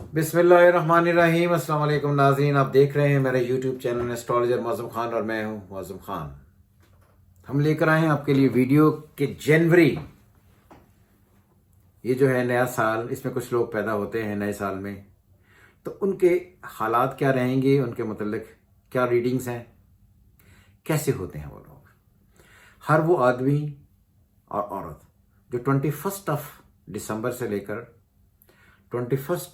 बिस्मिल्लाहिर्रहमानिर्रहीम। अस्सलाम वालेकुम नाज़रीन, आप देख रहे हैं मेरे YouTube channel astrologer Mauzam Khan और मैं हूं मौज़म खान। हम लेकर आए हैं आपके लिए वीडियो कि जनवरी, ये जो है नया साल, इसमें कुछ लोग पैदा होते हैं नए साल में, तो उनके हालात क्या रहेंगे, उनके मतलब क्या रीडिंग्स हैं, कैसे होते हैं वो लोग। हर वो आदमी और औरत जो 21 दिसंबर से लेकर 21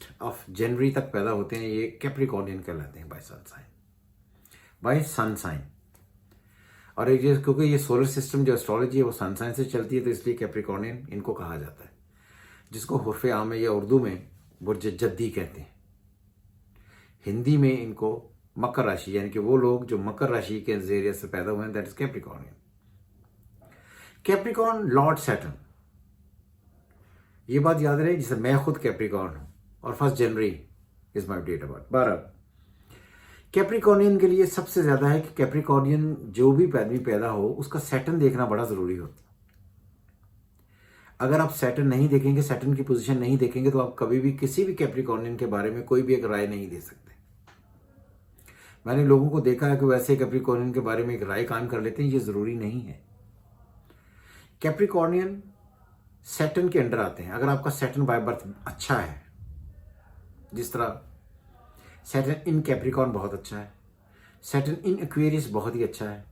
जनवरी तक पैदा होते हैं, ये कैप्रिकॉर्नियन कहलाते हैं बाय सन साइन। और क्योंकि ये सोलर सिस्टम जो एस्ट्रोलॉजी है वो सन साइन से चलती है, तो इसलिए कैप्रिकॉर्नियन इनको कहा जाता है, जिसको हुर्फ़े आम में या उर्दू में बुर्ज जद्दी कहते हैं। हिंदी में इनको मकर राशि, यानी कि वो लोग जो मकर राशि के जरिए से पैदा हुए हैं, that is Capricornian. Capricorn Lord Saturn, ये बात याद रहे, जैसे मैं खुद कैप्रिकॉर्न हूं और 1 January is my date of birth. 12 Capricornian के लिए सबसे ज्यादा है कि कैप्रिकॉर्नियन जो भी आदमी पैदा हो उसका सैटर्न देखना बड़ा जरूरी होता है। अगर आप सैटर्न नहीं देखेंगे, सैटर्न की पोजीशन नहीं देखेंगे, तो आप कभी भी किसी भी कैप्रिकॉर्नियन के बारे में कोई भी एक राय नहीं दे सकते। मैंने लोगों को देखा है कि वैसे कैप्रिकॉर्नियन के बारे में एक राय कायम कर लेते हैं, ये जरूरी नहीं है। कैप्रिकॉर्नियन सैटर्न के अंडर आते हैं। अगर आपका सैटर्न बाय बर्थ अच्छा है, जिस तरह सैटर्न इन कैप्रिकॉर्न बहुत अच्छा है, सैटर्न इन एक्वेरियस बहुत ही अच्छा है,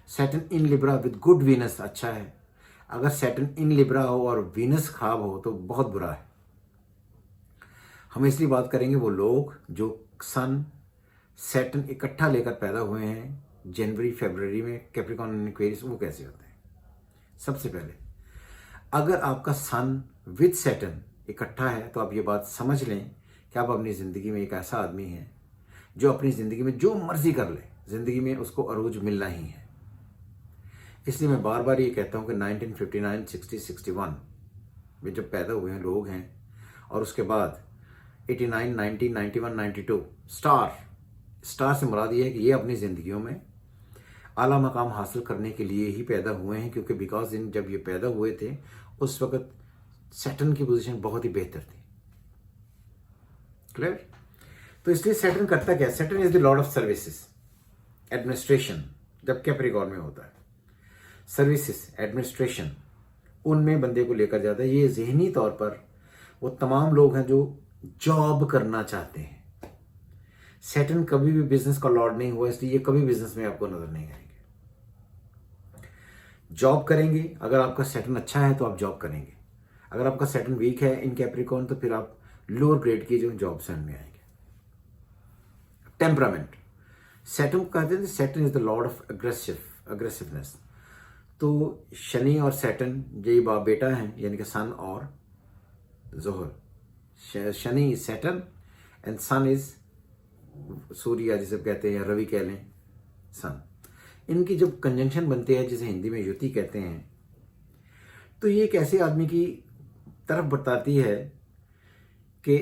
Saturn in Libra with good Venus अच्छा है। अगर सैटर्न इन लिब्रा हो और वीनस खराब हो तो बहुत बुरा है। हम इसलिए बात करेंगे वो लोग जो सन सैटर्न इकट्ठा लेकर पैदा हुए हैं जनवरी फरवरी में, कैप्रिकॉर्न इन एक्वेरियस, वो कैसे होते हैं। सबसे पहले, अगर आपका सन विद सैटर्न इकट्ठा है तो आप ये बात समझ लें कि आप अपनी ज़िंदगी में एक ऐसा आदमी है जो अपनी ज़िंदगी में जो मर्जी कर ले, ज़िंदगी में उसको अरूज मिलना ही है। इसलिए मैं बार बार ये कहता हूँ कि 1959, 60, 61 में जब पैदा हुए हैं लोग हैं, और उसके बाद 89, 90, 91, 92 स्टार से मुराद ये है कि ये अपनी ज़िंदगियों में आला मकाम हासिल करने के लिए ही पैदा हुए हैं, क्योंकि बिकॉज इन जब ये पैदा हुए थे उस वक्त सैटर्न की पोजीशन बहुत ही बेहतर थी। क्लियर? तो इसलिए सैटर्न करता क्या? Saturn is the Lord of services, administration. जब कैप्रिकॉर्न में होता है, सर्विसेज, एडमिनिस्ट्रेशन, उनमें बंदे को लेकर जाता है। ये जहनी तौर पर वो तमाम लोग हैं जो जॉब करना चाहते हैं। सैटर्न कभी भी बिजनेस का लॉर्ड नहीं हुआ, इसलिए ये कभी बिजनेस में आपको नजर नहीं आएंगे। जॉब करेंगे, अगर आपका सैटर्न अच्छा है तो आप जॉब करेंगे। अगर आपका सैटर्न वीक है इन कैप्रिकॉर्न तो फिर आप लोअर ग्रेड की जो जॉब से में आएंगे। टेम्परामेंट, सैटर्न कहते हैं Saturn is the Lord of aggressiveness. तो शनि और सैटर्न यही बाप बेटा हैं, यानी कि सन और जोहर। शनि is Saturn and sun is सूर्य, जिसे कहते हैं, या रवि कह लें, सन। इनकी जब कंजंक्शन बनती है, जिसे हिंदी में युति कहते हैं, तो ये एक ऐसे आदमी की तरफ बताती है कि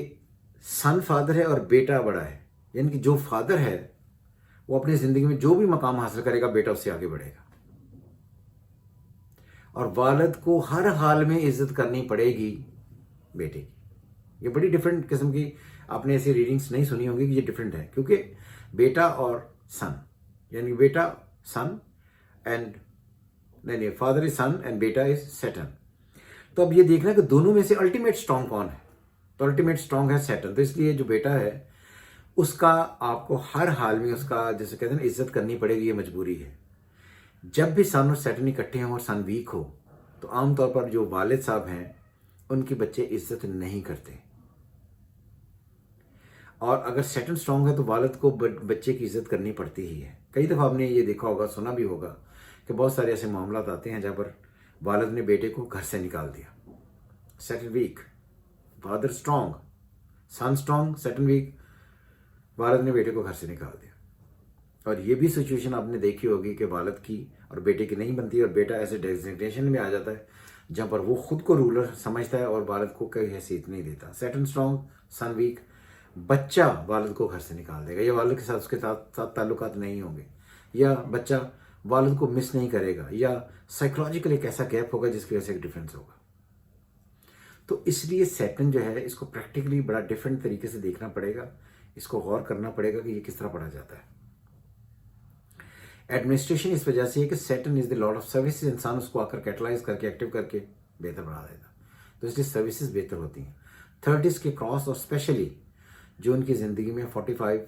सन फादर है और बेटा बड़ा है, यानी कि जो फादर है वो अपनी जिंदगी में जो भी मकाम हासिल करेगा, बेटा उससे आगे बढ़ेगा। और वालिद को हर हाल में इज्जत करनी पड़ेगी बेटे की। ये बड़ी डिफरेंट किस्म की, आपने ऐसी रीडिंग्स नहीं सुनी होगी कि ये डिफरेंट है, क्योंकि बेटा और सन, यानी बेटा सन एंड नहीं, फादर इज सन एंड बेटा इज सैटर्न। तो अब ये देखना कि दोनों में से अल्टीमेट स्ट्रांग कौन है, तो अल्टीमेट स्ट्रांग है सैटर्न। तो इसलिए जो बेटा है उसका आपको हर हाल में उसका, जैसे कहते हैं ना, इज्जत करनी पड़ेगी, ये मजबूरी है। जब भी सन और सैटर्न इकट्ठे हों और सन वीक हो तो आमतौर पर जो वालिद साहब हैं उनके बच्चे इज्जत नहीं करते, और अगर सैटर्न स्ट्रांग है तो वालिद को बच्चे की इज्जत करनी पड़ती ही है। कई दफ़ा आपने ये देखा होगा, सुना भी होगा कि बहुत सारे ऐसे मामला आते हैं जहाँ पर वालिद ने बेटे को घर से निकाल दिया। सैटर्न वीक, फादर स्ट्रांग, सन स्ट्रांग, सैटर्न वीक, वालिद ने बेटे को घर से निकाल दिया। और ये भी सिचुएशन आपने देखी होगी कि वालिद की और बेटे की नहीं बनती, और बेटा ऐसे डेजिग्नेशन में आ जाता है जहाँ पर वो खुद को रूलर समझता है और वालिद को कोई हैसियत नहीं देता। सैटर्न स्ट्रांग, सन वीक, बच्चा वालिद को घर से निकाल देगा, या वालिद के साथ उसके साथ ताल्लुकात नहीं होंगे, या बच्चा वालिद को मिस नहीं करेगा, या साइकोलॉजिकल एक ऐसा गैप होगा जिसकी वजह से एक डिफरेंस होगा। तो इसलिए सैटर्न जो है इसको प्रैक्टिकली बड़ा डिफरेंट तरीके से देखना पड़ेगा, इसको गौर करना पड़ेगा कि ये किस तरह पढ़ा जाता है। एडमिनिस्ट्रेशन इस वजह से है कि Saturn is the Lord of services, इंसान उसको आकर कैटलाइज करके एक्टिव करके बेहतर बना देता, तो इसलिए सर्विसेज बेहतर होती हैं। 30s के क्रॉस और स्पेशली जो उनकी ज़िंदगी में 45,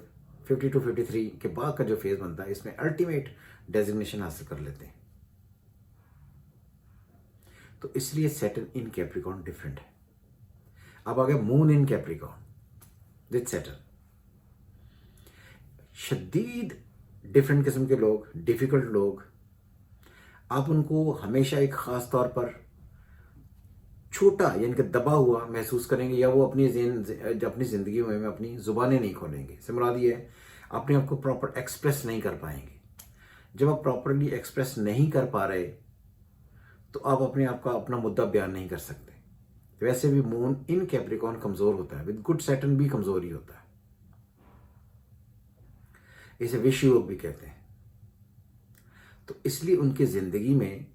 50 to 53 के बाद का जो फेज बनता है, इसमें अल्टीमेट डेजिग्नेशन हासिल कर लेते हैं। तो इसलिए सैटर्न इन कैप्रिकॉर्न डिफरेंट है। अब आ गया moon in Capricorn with Saturn. शदीद डिफरेंट किस्म के लोग, डिफिकल्ट लोग, आप उनको हमेशा एक खास तौर पर छोटा यानी कि दबा हुआ महसूस करेंगे, या वो अपनी ज़िंदगी में अपनी ज़ुबानें नहीं खोलेंगे। इससे मुराद ये है अपने आप को प्रॉपर एक्सप्रेस नहीं कर पाएंगे। जब आप प्रॉपरली एक्सप्रेस नहीं कर पा रहे तो आप अपने आप का अपना मुद्दा बयान नहीं कर सकते। वैसे भी मून इन कैप्रिकॉर्न कमज़ोर होता है, विद गुड सैटर्न भी कमज़ोर ही होता है। इसे विष योग भी कहते हैं। तो इसलिए उनकी ज़िंदगी में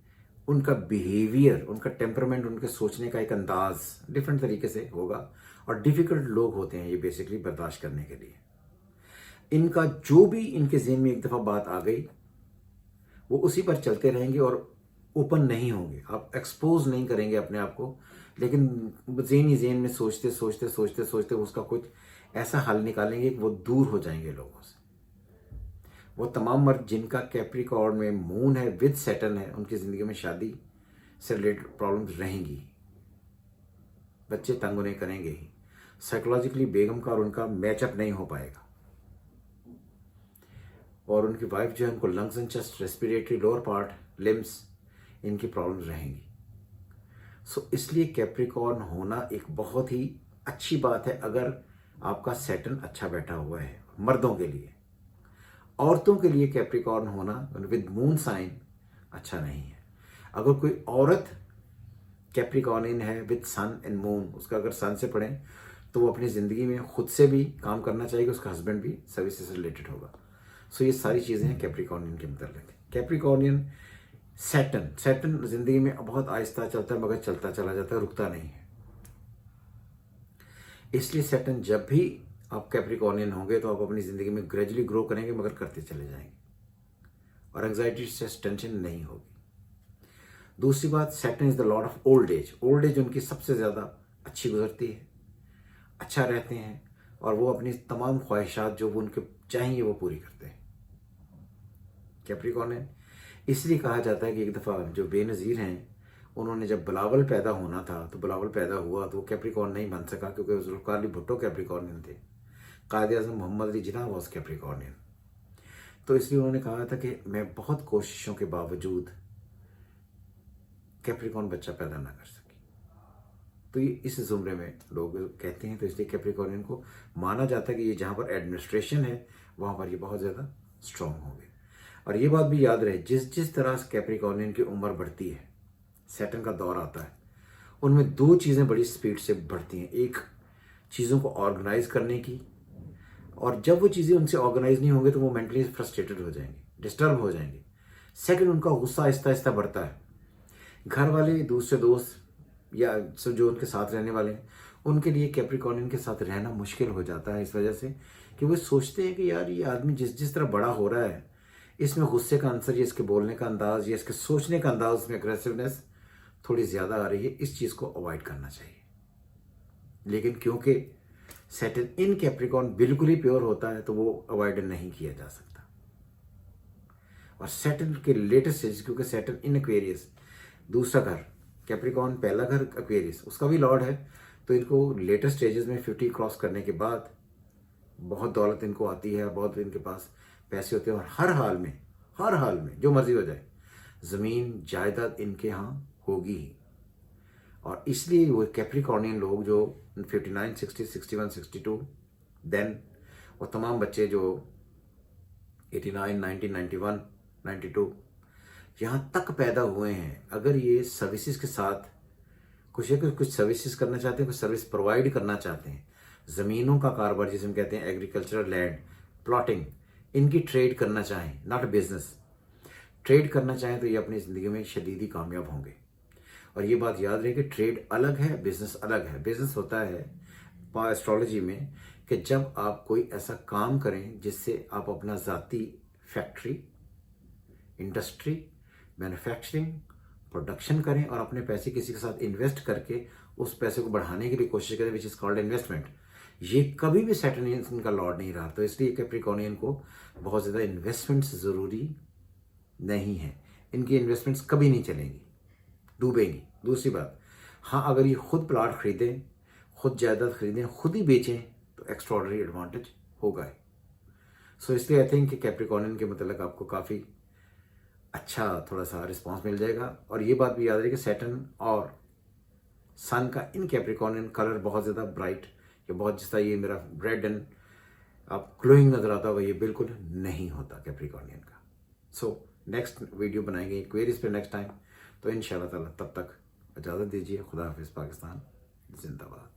उनका बिहेवियर, उनका टेम्परामेंट, उनके सोचने का एक अंदाज डिफरेंट तरीके से होगा, और डिफ़िकल्ट लोग होते हैं ये बेसिकली बर्दाश्त करने के लिए। इनका जो भी इनके ज़हन में एक दफ़ा बात आ गई वो उसी पर चलते रहेंगे और ओपन नहीं होंगे, आप एक्सपोज नहीं करेंगे अपने आप को, लेकिन ज़हन में सोचते सोचते सोचते सोचते उसका कुछ ऐसा हल निकालेंगे कि वो दूर हो जाएंगे लोगों से। वो तमाम मर्द जिनका कैप्रिकॉर्न में मून है विद सैटर्न है, उनकी ज़िंदगी में शादी से रिलेटेड प्रॉब्लम्स रहेंगी, बच्चे तंग उन्हें करेंगे ही, साइकोलॉजिकली बेगम का और उनका मैचअप नहीं हो पाएगा, और उनकी वाइफ जो है उनको lungs and chest, respiratory, lower part, limbs, इनकी प्रॉब्लम्स रहेंगी। सो इसलिए कैप्रिकॉर्न होना एक बहुत ही अच्छी बात है अगर आपका सैटर्न अच्छा बैठा हुआ है मर्दों के लिए। औरतों के लिए कैप्रिकॉर्न होना विद मून साइन अच्छा नहीं है। अगर कोई औरत कैप्रिकॉर्नियन है विद सन एंड मून, उसका अगर सन से पढ़ें तो वो अपनी ज़िंदगी में खुद से भी काम करना चाहिए, उसका हस्बैंड भी सर्विस से रिलेटेड होगा। सो ये सारी चीज़ें हैं कैप्रिकॉर्नियन के मतलब। कैप्रिकॉर्नियन सैटर्न ज़िंदगी में बहुत आहिस्ता चलता है, मगर चलता चला जाता है, रुकता नहीं है। इसलिए सैटर्न जब भी आप कैप्रिकॉर्नियन होंगे तो आप अपनी ज़िंदगी में ग्रेजुअली ग्रो करेंगे, मगर करते चले जाएंगे, और एंग्जाइटी, स्ट्रेस, टेंशन नहीं होगी। दूसरी बात, Saturn is the Lord of old age. Old age उनकी सबसे ज़्यादा अच्छी गुजरती है, अच्छा रहते हैं, और वो अपनी तमाम ख्वाहिशात जो वो उनके चाहिए वो पूरी करते हैं। कैप्रिकॉर्नियन इसलिए कहा जाता है कि एक दफ़ा जो बेनज़ीर हैं उन्होंने जब बिलावल पैदा होना था, तो बिलावल पैदा हुआ तो वो कैप्रिकॉर्न नहीं बन सका, क्योंकि ज़ुल्फ़िकार अली भुट्टो कैप्रिकॉर्नियन थे, कायद-ए-आज़म मोहम्मद अली जिन्ना वॉज कैप्रिकॉर्नियन। तो इसलिए उन्होंने कहा था कि मैं बहुत कोशिशों के बावजूद कैप्रिकॉर्न बच्चा पैदा ना कर सकी। तो ये इस ज़ुमरे में लोग कहते हैं, तो इसलिए कैप्रिकॉर्नियन को माना जाता है कि ये जहाँ पर एडमिनिस्ट्रेशन है वहाँ पर ये बहुत ज़्यादा स्ट्रॉन्ग होंगे। और ये बात भी याद रहे, जिस तरह से कैप्रिकॉर्नियन की उम्र बढ़ती है, सैटर्न का दौर आता है, उनमें दो चीज़ें बड़ी स्पीड से बढ़ती हैं। एक, चीज़ों को ऑर्गेनाइज करने की, और जब वो चीज़ें उनसे ऑर्गेनाइज नहीं होंगे तो वो मेंटली फ्रस्ट्रेटेड हो जाएंगे, डिस्टर्ब हो जाएंगे। सेकंड, उनका गुस्सा आहिस्ता आहिस्ता बढ़ता है। घर वाले, दूसरे दोस्त या सब जो उनके साथ रहने वाले हैं, उनके लिए कैप्रिकॉर्नियन के साथ रहना मुश्किल हो जाता है, इस वजह से कि वो सोचते हैं कि यार ये आदमी जिस तरह बड़ा हो रहा है, इसमें गुस्से का आंसर, या इसके बोलने का अंदाज, या इसके सोचने का अंदाज, इसमें अग्रेसिवनेस थोड़ी ज़्यादा आ रही है, इस चीज़ को अवॉइड करना चाहिए। लेकिन क्योंकि सैटर्न इन कैप्रिकॉर्न बिल्कुल ही प्योर होता है तो वो अवॉइड नहीं किया जा सकता। और सैटर्न के लेटेस्ट स्टेज, क्योंकि सैटर्न इन एक्वेरियस दूसरा घर, कैप्रिकॉर्न पहला घर एक्वेरियस उसका भी लॉर्ड है, तो इनको लेटेस्ट स्टेजेस में 50 क्रॉस करने के बाद बहुत दौलत इनको आती है, बहुत इनके पास पैसे होते हैं, और हर हाल में जो मर्जी हो जाए ज़मीन जायदाद इनके यहाँ होगी ही। और इसलिए वो कैप्रिकॉर्नियन लोग जो 59, 60, 61, 62, देन वो तमाम बच्चे जो 89, 90, 91, 92 यहाँ तक पैदा हुए हैं, अगर ये सर्विसेज के साथ कुछ सर्विसेज करना चाहते हैं, कुछ सर्विस प्रोवाइड करना चाहते हैं, ज़मीनों का कारोबार जिसे हम कहते हैं एग्रीकल्चरल लैंड प्लॉटिंग, इनकी ट्रेड करना चाहें, नॉट बिजनेस, ट्रेड करना चाहें, तो ये अपनी ज़िंदगी में शदीद ही कामयाब होंगे। और ये बात याद रहे कि ट्रेड अलग है, बिजनेस अलग है। बिजनेस होता है एस्ट्रोलॉजी में कि जब आप कोई ऐसा काम करें जिससे आप अपना ज़ाती फैक्ट्री, इंडस्ट्री, मैन्युफैक्चरिंग, प्रोडक्शन करें और अपने पैसे किसी के साथ इन्वेस्ट करके उस पैसे को बढ़ाने की भी कोशिश करें, विच इज़ कॉल्ड इन्वेस्टमेंट। ये कभी भी सैटर्न का लॉर्ड नहीं रहा, तो इसलिए कैप्रिकॉर्नियन को बहुत ज़्यादा इन्वेस्टमेंट्स ज़रूरी नहीं है। इनकी इन्वेस्टमेंट्स कभी नहीं चलेंगी, डूबेंगी। दूसरी बात, हाँ, अगर ये खुद प्लाट खरीदें, खुद जायदाद खरीदें, खुद ही बेचें तो एक्स्ट्रॉर्डनरी एडवांटेज होगा। सो इसलिए आई थिंक कि कैप्रिकॉर्नियन के मतलब आपको काफ़ी अच्छा थोड़ा सा रिस्पॉन्स मिल जाएगा। और ये बात भी याद रहे कि सैटर्न और सन का इन कैप्रिकॉर्नियन कलर बहुत ज़्यादा ब्राइट या बहुत जिस तरह ये मेरा रेड एंड आप ग्लोइंग नज़र आता होगा, ये बिल्कुल नहीं होता कैप्रिकॉर्नियन का। सो नेक्स्ट वीडियो बनाएंगे क्वेरीज पे नेक्स्ट टाइम। तो इंशाल्लाह ताला तब तक इजाज़त दीजिए। खुदा हाफिज़। पाकिस्तान जिंदाबाद।